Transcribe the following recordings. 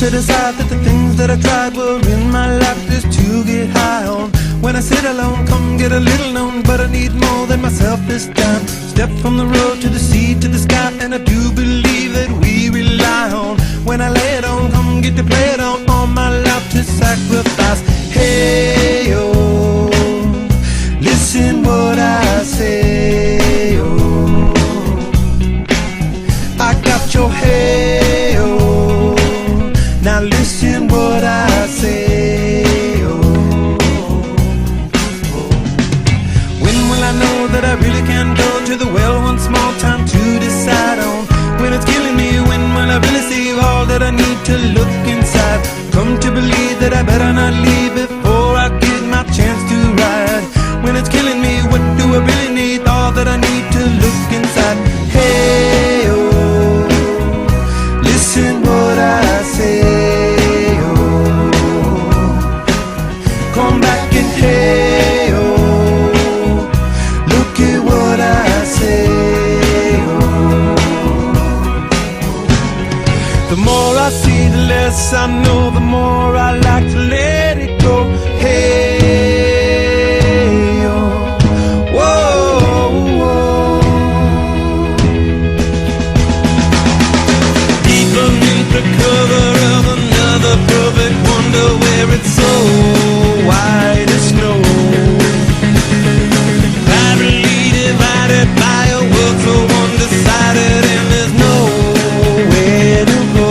to decide that the things that I tried were in my life just to get high on. When I sit alone, come get a little known, but I need more than myself this time. Step from the road to the sea to the sky, and I do believe that we rely on. When I lay it on, come get to play it on, all my life to sacrifice. Hey, oh, listen what I say, oh, I got your hey, oh, now listen what I say, oh, when will I know that I really can go to the well one small time to decide on? When it's killing me, when will I really see all that I need to look inside? Come to believe that I better not leave before I get my chance to ride. When it's killing me, what do I really need? All that I need to look inside. Hey, oh, listen what I say, oh, come back and hey, oh, look at what I say, oh. The more I see, the less I know, the more I like to let it go. Hey, oh, whoa, whoa. Deep beneath the cover of another perfect wonder, where it's so white as snow, privately divided by a world so undecided, and there's nowhere to go.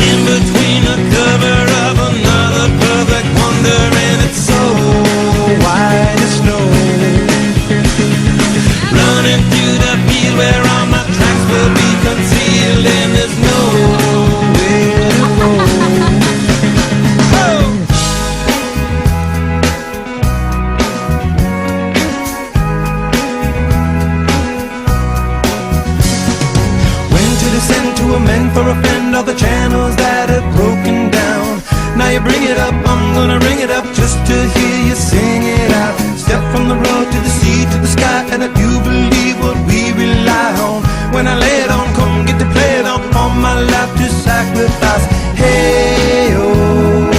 In between the cover of another perfect wonder, and it's so white as snow, running through the field where all my tracks will be concealed, and there's nowhere to go. Oh! When to descend, to amend, for a friend, all the channels that have broken down. Now you bring it up, I'm gonna ring it up just to hear you sing it out. Step from the road to the sea to the sky, and I do believe what we rely on. When I lay it on, come get to play it on, all my life to sacrifice. Hey, oh,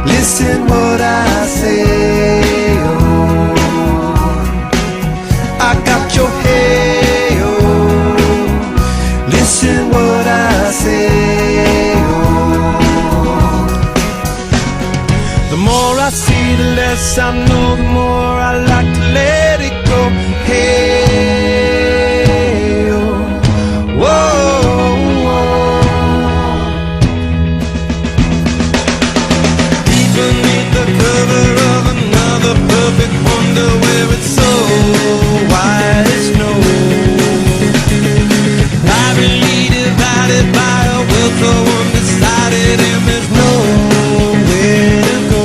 listen what I say, oh, I got your hey, oh, listen what I say, oh. The more I see, the less I know, the more I like to let it go. Hey, oh, whoa, whoa. Deep beneath the cover of another perfect wonder, where it's so white as snow, privately divided by a world so undecided, and there's nowhere to go.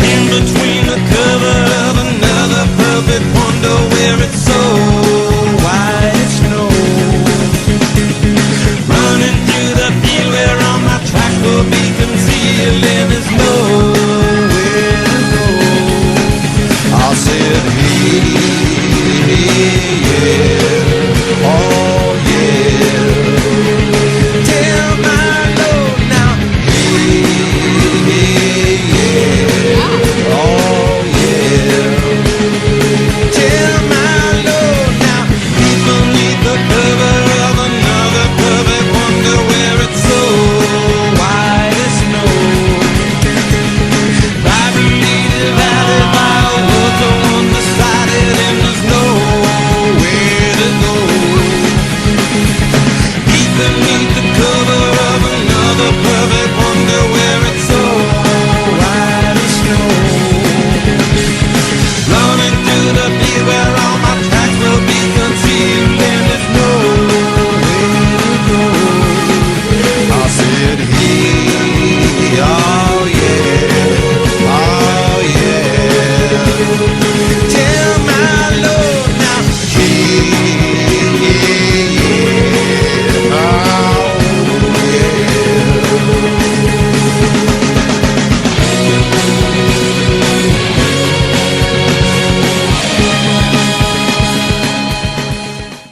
In between the cover of another perfect wonder, where it's so white as snow, running through the field where all my tracks will be concealed, and there's nowhere to go. I said, hey, yeah.